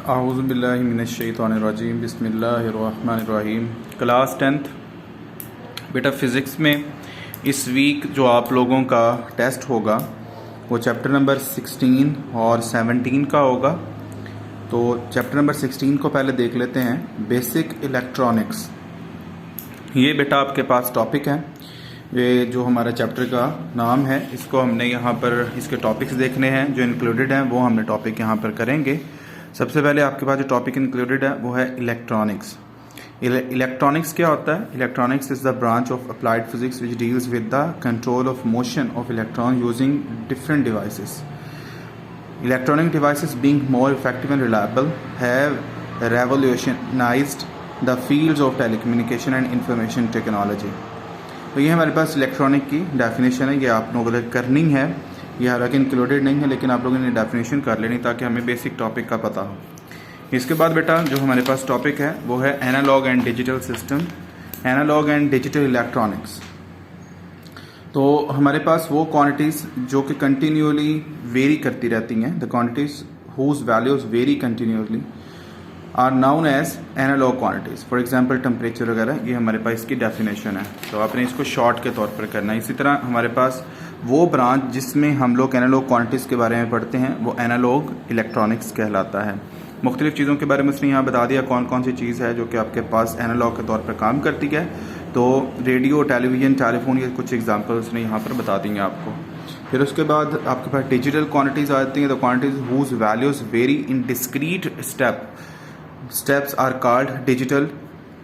आऊज़ुबिल्लाहिमिनश्शैतानिर्रजीम बिस्मिल्लाहिर्रहमानिर्रहीम। Class 10th बेटा physics में इस वीक जो आप लोगों का टेस्ट होगा वो चैप्टर नंबर 16 और 17 का होगा। तो चैप्टर नंबर 16 को पहले देख लेते हैं, बेसिक इलेक्ट्रॉनिक्स। ये बेटा आपके पास टॉपिक है, ये जो हमारा चैप्टर का नाम है, इसको हमने यहाँ पर इसके टॉपिक्स देखने हैं जो इंक्लूडेड हैं, वो हमने टॉपिक यहाँ पर करेंगे। सबसे पहले आपके पास जो टॉपिक इंक्लूडेड है वो है इलेक्ट्रॉनिक्स। इलेक्ट्रॉनिक्स क्या होता है? Electronics is the branch of applied physics which deals with the control of motion of electron using different devices. Electronic devices being more effective and reliable have revolutionized the fields of telecommunication and information technology। तो ये हमारे पास electronic की definition है, ये आप लोगों को करनी है। ये हालांकि इंक्लूडेड नहीं है लेकिन आप लोगों ने डेफिनेशन कर लेनी ताकि हमें बेसिक टॉपिक का पता हो। इसके बाद बेटा जो हमारे पास टॉपिक है वो है analogue and digital system, analogue and digital electronics. तो हमारे पास वो क्वांटिटीज़ जो कि कंटिन्यूअली वेरी करती रहती हैं, the quantities whose values vary continuously are known as analogue quantities. For example temperature वगैरह, ये हमारे पास इसकी डेफिनेशन है। तो आपने इसको शॉर्ट के तौर पर करना है। इसी तरह हमारे पास वो ब्रांच जिसमें हम लोग एनालॉग क्वांटिटीज़ के बारे में पढ़ते हैं वो एनालॉग इलेक्ट्रॉनिक्स कहलाता है। मुख्तलिफ चीज़ों के बारे में उसने यहाँ बता दिया कौन कौन सी चीज़ है जो कि आपके पास एनालॉग के तौर पर काम करती है। तो रेडियो, टेलीविज़न, टेलीफोन, ये कुछ एग्जांपल्स ने यहाँ पर बता देंगे आपको। फिर उसके बाद आपके पास डिजिटल क्वांटिटीज़ आती हैं। The quantities whose values vary in discrete steps are called digital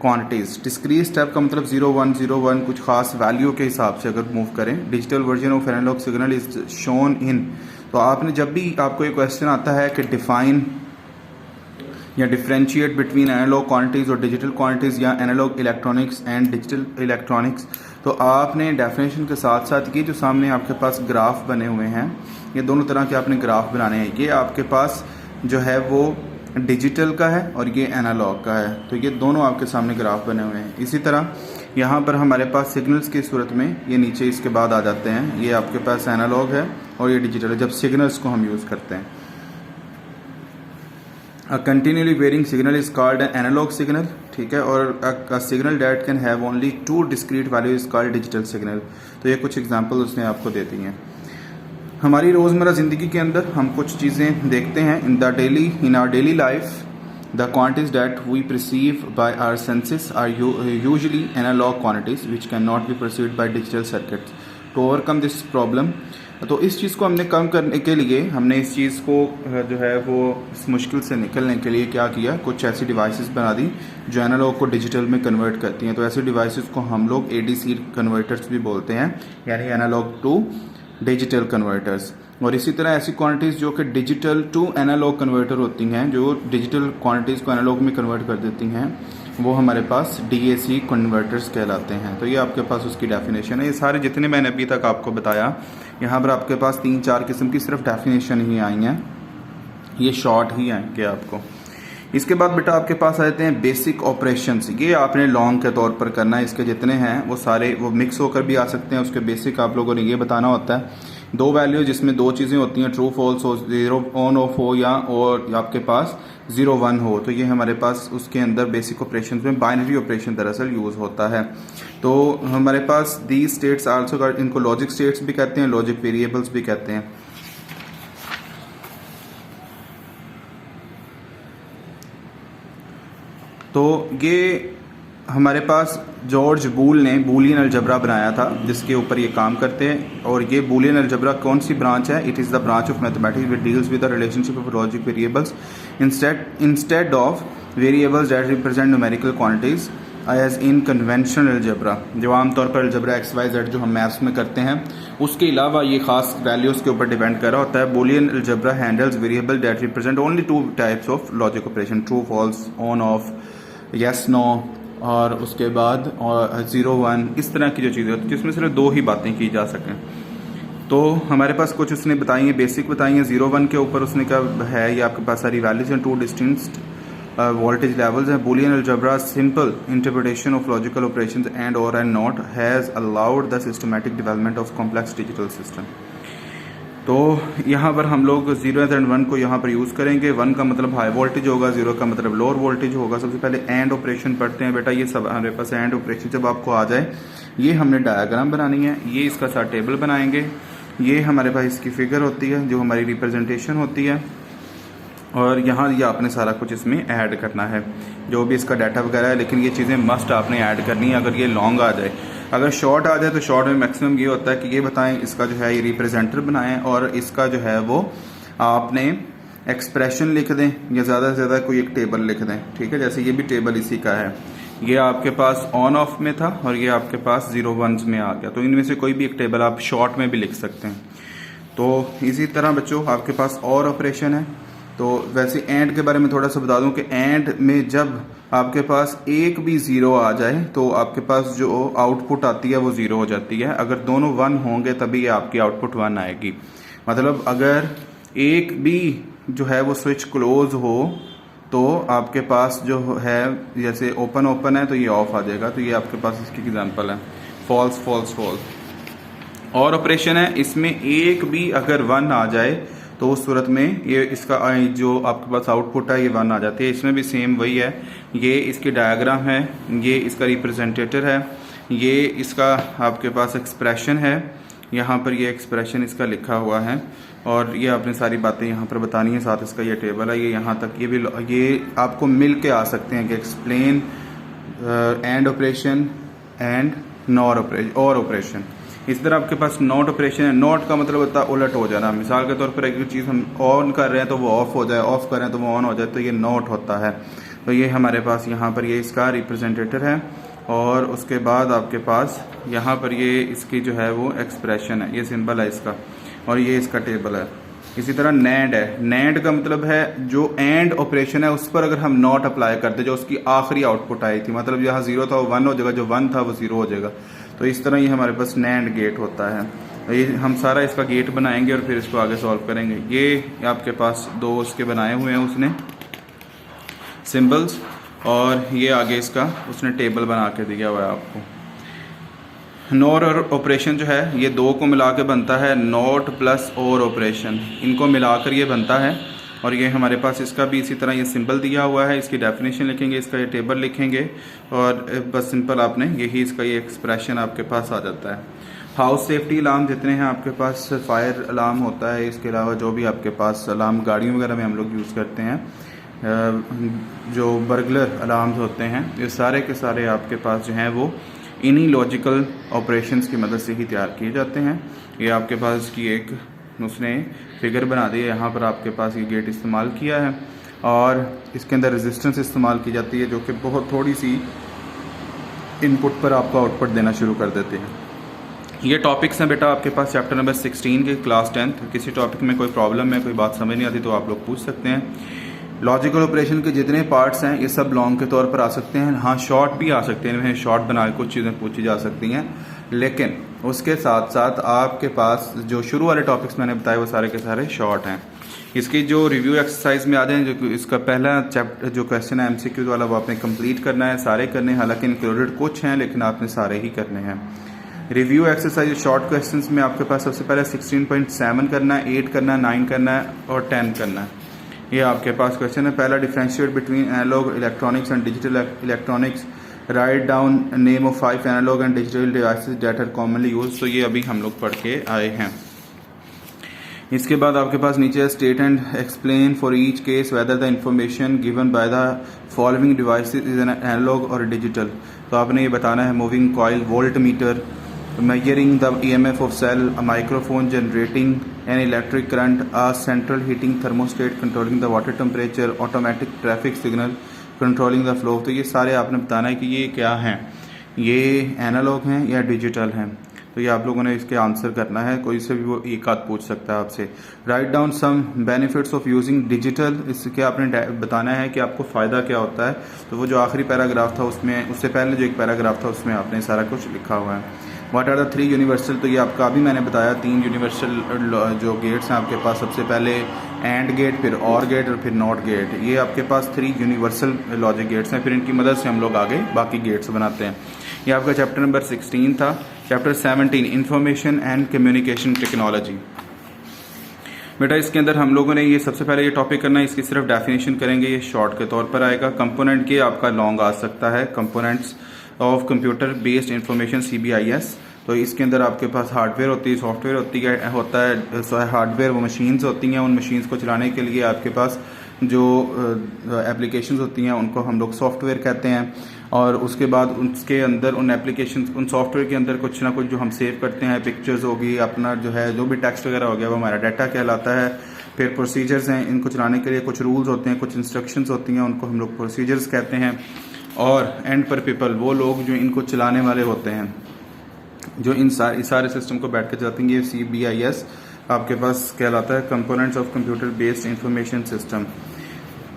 quantities. Discrete step का मतलब 0 1 0 1 कुछ खास वैल्यू के हिसाब से अगर मूव करें। Digital version of analogue signal is shown in. तो आपने जब भी आपको एक क्वेश्चन आता है कि डिफाइन या डिफ्रेंशिएट बिटवीन एनालॉग क्वांटिटीज़ और डिजिटल क्वांटिटीज़ या analogue electronics and digital electronics, तो आपने डेफिनेशन के साथ साथ ये जो सामने आपके पास ग्राफ बने हुए हैं, ये दोनों तरह के आपने ग्राफ बनाने हैं। ये आपके पास जो है वो डिजिटल का है और ये एनालॉग का है। तो ये दोनों आपके सामने ग्राफ बने हुए हैं। इसी तरह यहाँ पर हमारे पास सिग्नल्स की सूरत में ये नीचे इसके बाद आ जाते हैं। ये आपके पास एनालॉग है और ये डिजिटल है जब सिग्नल्स को हम यूज़ करते हैं। A continually varying signal is called an analog signal, ठीक है, और a signal that can have only two discrete values is called digital signal। तो ये कुछ एग्जांपल उसने आपको दे दी हैं। हमारी रोज़मर्रा ज़िंदगी के अंदर हम कुछ चीज़ें देखते हैं in our daily life. The quantities that we perceive by our senses are usually analogue quantities which can not be perceived by digital circuits. To overcome this problem, तो इस चीज़ को हमने कम करने के लिए हमने इस चीज़ को जो है वो इस मुश्किल से निकलने के लिए क्या किया, कुछ ऐसी डिवाइसेस बना दी जो एनालॉग को डिजिटल में कन्वर्ट करती हैं। तो ऐसी डिवाइसेस को हम लोग ADC कन्वर्टर्स भी बोलते हैं, यानी एनालॉग टू डिजिटल कन्वर्टर्स। और इसी तरह ऐसी क्वांटिटीज़ जो कि डिजिटल टू एनालॉग कन्वर्टर होती हैं, जो डिजिटल क्वांटिटीज़ को एनालॉग में कन्वर्ट कर देती हैं, वो हमारे पास DAC कन्वर्टर्स कहलाते हैं। तो ये आपके पास उसकी डेफिनेशन है। ये सारे जितने मैंने अभी तक आपको बताया, यहाँ पर आपके पास 3-4 किस्म की सिर्फ डेफिनेशन ही आई हैं, ये शॉर्ट ही आएंगे आपको। इसके बाद बेटा आपके पास आ जाते हैं बेसिक ऑपरेशंस। ये आपने लॉन्ग के तौर पर करना है। इसके जितने हैं वो सारे वो मिक्स होकर भी आ सकते हैं। उसके बेसिक आप लोगों ने ये बताना होता है, दो वैल्यू जिसमें दो चीज़ें होती हैं, ट्रू फॉल्स हो, 0 ऑन ऑफ हो या और आपके पास 0 1 हो। तो ये हमारे पास उसके अंदर बेसिक ऑपरेशन में बाइनरी ऑपरेशन दरअसल यूज़ होता है। तो हमारे पास दी स्टेट्स आल्सो, इनको लॉजिक स्टेट्स भी कहते हैं, लॉजिक वेरिएबल्स भी कहते हैं। तो ये हमारे पास जॉर्ज बूल ने बूलियन अलजबरा बनाया था जिसके ऊपर ये काम करते हैं। और ये बूलियन अलजबरा कौन सी ब्रांच है? It is the branch of mathematics which deals with the relationship of logic variables instead of variables that represent numerical quantities as in conventional algebra. जो आमतौर पर अलजबरा XYZ जो हम मैथ्स में करते हैं, उसके अलावा ये खास वैल्यूज़ के ऊपर डिपेंड कर रहा होता है। Boolean algebra handles variable that represent only 2 types of logic operation, true false, on off, yes no, और उसके बाद और 0 1, इस तरह की जो चीज़ें होती हैं जिसमें सिर्फ 2 ही बातें की जा सकें। तो हमारे पास कुछ उसने बताई है, बेसिक बताई है। 0 1 के ऊपर उसने कहा है ये आपके पास सारी वैल्यूज हैं, 2 डिस्टिंक्ट वोल्टेज लेवल्स हैं। Boolean algebra simple interpretation of logical operations and or and not has allowed the systematic development of complex digital system. तो यहाँ पर हम लोग 0 एंड 1 को यहाँ पर यूज़ करेंगे। 1 का मतलब हाई वोल्टेज होगा, 0 का मतलब लोअर वोल्टेज होगा। सबसे पहले एंड ऑपरेशन पढ़ते हैं बेटा। ये सब हमारे पास एंड ऑपरेशन जब आपको आ जाए, ये हमने डायग्राम बनानी है, ये इसका साथ टेबल बनाएंगे, ये हमारे पास इसकी फिगर होती है जो हमारी रिप्रेजेंटेशन होती है, और यहाँ ये आपने सारा कुछ इसमें ऐड करना है जो भी इसका डाटा वगैरह है। लेकिन ये चीज़ें मस्ट आपने ऐड करनी है। अगर ये लॉन्ग आ जाए, अगर शॉर्ट आ जाए तो शॉर्ट में मैक्सिमम ये होता है कि ये बताएं इसका जो है ये रिप्रेजेंटर बनाएं और इसका जो है वो आपने एक्सप्रेशन लिख दें या ज़्यादा से ज़्यादा कोई एक टेबल लिख दें। ठीक है, जैसे ये भी टेबल इसी का है, ये आपके पास ऑन ऑफ में था और ये आपके पास 0 1s में आ गया। तो इनमें से कोई भी एक टेबल आप शॉर्ट में भी लिख सकते हैं। तो इसी तरह बच्चों आपके पास और ऑपरेशन है। तो वैसे एंड के बारे में थोड़ा सा बता दूं कि एंड में जब आपके पास एक भी 0 आ जाए तो आपके पास जो आउटपुट आती है वो 0 हो जाती है। अगर दोनों 1 होंगे तभी आपकी आउटपुट 1 आएगी। मतलब अगर एक भी जो है वो स्विच क्लोज हो तो आपके पास जो है जैसे ओपन ओपन है तो ये ऑफ आ जाएगा। तो ये आपके पास इसकी एग्जांपल है, फॉल्स फॉल्स फॉल्स। और ऑपरेशन है, इसमें एक भी अगर 1 आ जाए तो उस सूरत में ये इसका जो आपके पास आउटपुट है ये 1 आ जाती है। इसमें भी सेम वही है, ये इसकी डायग्राम है, ये इसका रिप्रेजेंटेटर है, ये इसका आपके पास एक्सप्रेशन है, यहाँ पर ये एक्सप्रेशन इसका लिखा हुआ है और ये आपने सारी बातें यहाँ पर बतानी है। साथ इसका ये टेबल है, ये यहाँ तक ये आपको मिल के आ सकते हैं कि explain and operation and nor operation और ऑपरेशन। इस तरह आपके पास नॉट ऑपरेशन है। नॉट का मतलब होता है उलट हो जाना। मिसाल के तौर पर एक चीज़ हम ऑन कर रहे हैं तो वो ऑफ हो जाए, ऑफ कर रहे हैं तो वो ऑन हो जाए, तो ये नॉट होता है। तो ये हमारे पास यहाँ पर ये इसका रिप्रेजेंटेटर है और उसके बाद आपके पास यहाँ पर ये इसकी जो है वो एक्सप्रेशन है, ये सिंबल है इसका, और ये इसका टेबल है। इसी तरह नैंड है। नैंड का मतलब है जो एंड ऑपरेशन है उस पर अगर हम नॉट अप्लाई करते जो उसकी आखिरी आउटपुट आई थी, मतलब जहाँ 0 था वो 1 हो जाएगा, जो 1 था वो 0 हो जाएगा। तो इस तरह ये हमारे पास नैंड गेट होता है। ये हम सारा इसका गेट बनाएंगे और फिर इसको आगे सॉल्व करेंगे। ये आपके पास 2 उसके बनाए हुए हैं उसने सिंबल्स, और ये आगे इसका उसने टेबल बना के दिया हुआ है आपको। नॉर और ऑपरेशन जो है ये 2 को मिला के बनता है नॉट प्लस और ऑपरेशन, इनको मिलाकर ये बनता है। और ये हमारे पास इसका भी इसी तरह ये सिंबल दिया हुआ है, इसकी डेफिनेशन लिखेंगे, इसका ये टेबल लिखेंगे और बस सिंपल आपने यही इसका ये एक्सप्रेशन आपके पास आ जाता है। हाउस सेफ्टी अलार्म जितने हैं आपके पास, फायर अलार्म होता है, इसके अलावा जो भी आपके पास अलार्म गाड़ियों वगैरह में हम लोग यूज़ करते हैं, जो बर्गलर अलार्म्स होते हैं, ये सारे के सारे आपके पास जो हैं वो इन्हीं लॉजिकल ऑपरेशंस की मदद से ही तैयार किए जाते हैं। ये आपके पास की एक उसने फिगर बना दी है, यहाँ पर आपके पास ये गेट इस्तेमाल किया है और इसके अंदर रेजिस्टेंस इस्तेमाल की जाती है जो कि बहुत थोड़ी सी इनपुट पर आपको आउटपुट देना शुरू कर देते हैं। ये टॉपिक्स हैं बेटा आपके पास चैप्टर नंबर 16 के क्लास 10th। किसी टॉपिक में कोई प्रॉब्लम है, कोई बात समझ नहीं आती तो आप लोग पूछ सकते हैं। लॉजिकल ऑपरेशन के जितने पार्ट्स हैं ये सब लॉन्ग के तौर पर आ सकते हैं, हाँ शॉर्ट भी आ सकते हैं, इन्हें शॉर्ट बना के कुछ चीज़ें पूछी जा सकती हैं। लेकिन उसके साथ साथ आपके पास जो शुरू वाले टॉपिक्स मैंने बताए वो सारे के सारे शॉर्ट हैं। इसकी जो रिव्यू एक्सरसाइज में आ जाए, जो इसका पहला चैप्टर जो क्वेश्चन है MCQ वाला वो आपने कंप्लीट करना है, सारे करने हैं, हालांकि इंक्लूडेड कुछ हैं लेकिन आपने सारे ही करने हैं। रिव्यू एक्सरसाइज शॉर्ट क्वेश्चंस में आपके पास सबसे पहले 16.7 करना है, 8 करना है, 9 करना है और 10 करना है। ये आपके पास क्वेश्चन है। पहला differentiate between analogue electronics and digital electronics, write down name of 5 analogue and digital devices that are commonly use. तो ये अभी हम लोग पढ़ के आए हैं। इसके बाद आपके पास नीचे state and explain for each case whether the information given by the following devices is an analogue और डिजिटल। तो आपने ये बताना है moving coil, volt meter, measuring the EMF of cell, a microphone generating an electric current, a central heating thermostat controlling the water temperature, automatic traffic signal controlling the flow। तो ये सारे आपने बताना है कि ये क्या हैं, ये एनालॉग हैं या डिजिटल हैं। तो ये आप लोगों ने इसके आंसर करना है, कोई से भी वो एक आध पूछ सकता है आपसे। Write down some benefits of using digital, इसके आपने बताना है कि आपको फ़ायदा क्या होता है। तो वो जो आखिरी पैराग्राफ था उसमें, उससे पहले जो एक पैराग्राफ था उसमें आपने सारा कुछ लिखा हुआ है। व्हाट आर द 3 यूनिवर्सल, तो ये आपका अभी मैंने बताया 3 यूनिवर्सल जो गेट्स हैं आपके पास, सबसे पहले एंड गेट, फिर और गेट और फिर नॉट गेट। ये आपके पास 3 यूनिवर्सल लॉजिक गेट्स हैं, फिर इनकी मदद से हम लोग आगे बाकी गेट्स बनाते हैं। ये आपका चैप्टर नंबर 16 था। Chapter 17 information and communication technology. बेटा इसके अंदर हम लोगों ने ये सबसे पहले ये टॉपिक करना है, इसकी सिर्फ डेफिनेशन करेंगे, ये शॉर्ट के तौर पर आएगा। कंपोनेंट के आपका लॉन्ग आ सकता है, components of computer based information CBIS। तो इसके अंदर आपके पास हार्डवेयर होती है, सॉफ्टवेयर होता है। हार्डवेयर वो मशीन्स होती हैं, उन मशीन्स को चलाने के लिए आपके पास जो एप्लीकेशंस होती हैं उनको हम लोग सॉफ्टवेयर कहते हैं। और उसके बाद उसके अंदर उन एप्लीकेशन उन सॉफ्टवेयर के अंदर कुछ ना कुछ जो हम सेव करते हैं, पिक्चर्स होगी, अपना जो है जो भी टेक्स्ट वगैरह हो गया वो हमारा डाटा कहलाता है। फिर प्रोसीजर्स हैं, इनको चलाने के लिए कुछ रूल्स होते हैं, कुछ इंस्ट्रक्शंस होती हैं, उनको हम लोग प्रोसीजर्स कहते हैं। और एंड पर पीपल वो लोग जो इनको चलाने वाले होते हैं, जो इन सारे सिस्टम को बैठ कर चलाते हैं, ये CBIS आपके पास कहलाता है, components of computer based information system.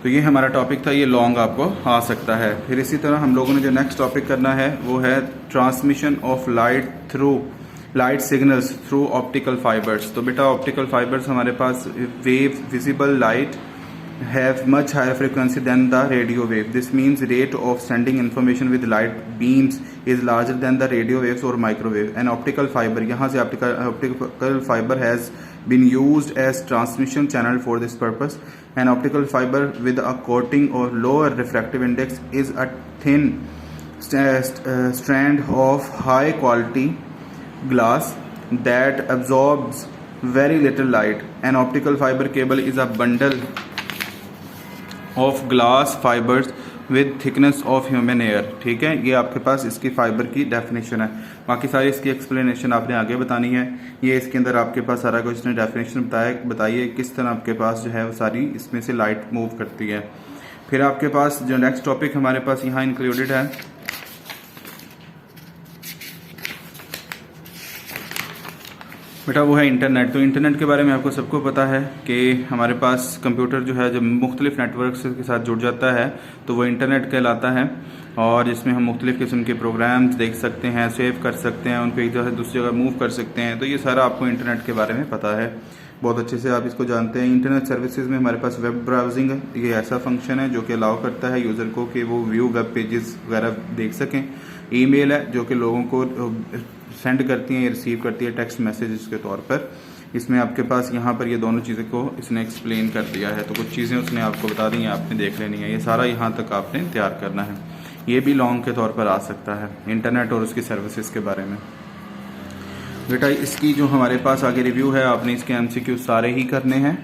तो ये हमारा टॉपिक था, ये लॉन्ग आपको आ सकता है। फिर इसी तरह हम लोगों ने जो नेक्स्ट टॉपिक करना है वो है transmission of light signals through optical fibres. तो बेटा ऑप्टिकल फाइबर्स हमारे पास wave visible light have much higher frequency than the radio wave. This means rate of sending information with light beams is larger than the radio waves or microwave. An optical fiber, यहाँ से optical fiber has been used as transmission channel for this purpose. An optical fiber with a coating or lower refractive index is a thin strand of high quality glass that absorbs very little light. An optical fiber cable is a bundle of glass fibres with thickness of human air. ठीक है, ये आपके पास इसकी fibre की definition है। बाकी सारी इसकी एक्सप्लेनेशन आपने आगे बतानी है। ये इसके अंदर आपके पास सारा कुछ इसने डेफिनेशन बताइए किस तरह आपके पास जो है वो सारी इसमें से लाइट मूव करती है। फिर आपके पास जो नेक्स्ट टॉपिक हमारे पास यहाँ इंक्लूडेड है बेटा वो है इंटरनेट। तो इंटरनेट के बारे में आपको सबको पता है कि हमारे पास कंप्यूटर जो है जब मुख्तलिफ नेटवर्क के साथ जुड़ जाता है तो वो इंटरनेट कहलाता है। और इसमें हम मुख्तलिफ किस्म के प्रोग्राम्स देख सकते हैं, सेव कर सकते हैं, उनको एक जगह से दूसरी जगह मूव कर सकते हैं। तो ये सारा आपको इंटरनेट के बारे में पता है, बहुत अच्छे से आप इसको जानते हैं। इंटरनेट सर्विसेज में हमारे पास वेब ब्राउजिंग है, ये ऐसा फंक्शन है जो कि अलाउ करता है यूज़र को कि वो व्यू वेब पेजेस वगैरह देख सकें। ईमेल है जो कि लोगों को सेंड करती है या रिसीव करती है टेक्स्ट मैसेजेस के तौर पर। इसमें आपके पास यहाँ पर ये दोनों चीज़ें को इसने एक्सप्लेन कर दिया है, तो कुछ चीज़ें उसने आपको बता दी हैं, आपने देख लेनी है। ये सारा यहाँ तक आपने तैयार करना है। ये भी लॉन्ग के तौर पर आ सकता है, इंटरनेट और उसकी सर्विसेज के बारे में। बेटा इसकी जो हमारे पास आगे रिव्यू है, आपने इसके MCQ सारे ही करने हैं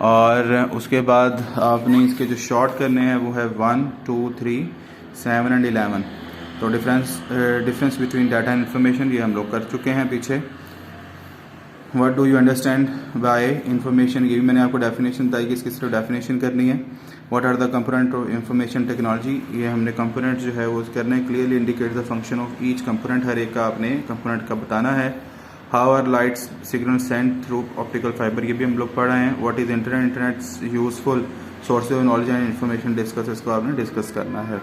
और उसके बाद आपने इसके जो शॉर्ट करने हैं वो है 1, 2, 3, 7 एंड 11। तो difference between data and information ये हम लोग कर चुके हैं पीछे। What do you understand by information, ये भी मैंने आपको डेफिनेशन बताई कि इसकी सिर्फ डेफिनेशन करनी है। What are the component of information technology, ये हमने कंपोनेंट जो है वो करना है। Clearly indicate the function of each component, हर एक का आपने कंपोनेंट का बताना है। How are light signal send through optical fibre, ये भी हम लोग पढ़ रहे हैं। What is internet useful source of knowledge and information discuss, इसको आपने डिस्कस करना है।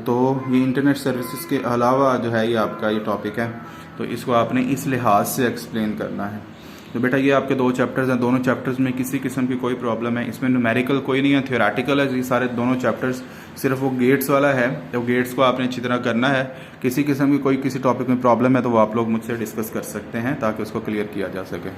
तो ये इंटरनेट सर्विसेज के अलावा जो है ये आपका ये टॉपिक है, तो इसको आपने इस लिहाज से एक्सप्लेन करना है। तो बेटा ये आपके 2 चैप्टर्स हैं, दोनों चैप्टर्स में किसी किस्म की कोई प्रॉब्लम है, इसमें न्यूमेरिकल कोई नहीं है, थ्योरेटिकल है ये सारे दोनों चैप्टर्स। सिर्फ वो गेट्स वाला है, तो गेट्स को आपने अच्छी तरह करना है। किसी किस्म की कोई किसी टॉपिक में प्रॉब्लम है तो वो आप लोग मुझसे डिस्कस कर सकते हैं ताकि उसको क्लियर किया जा सके।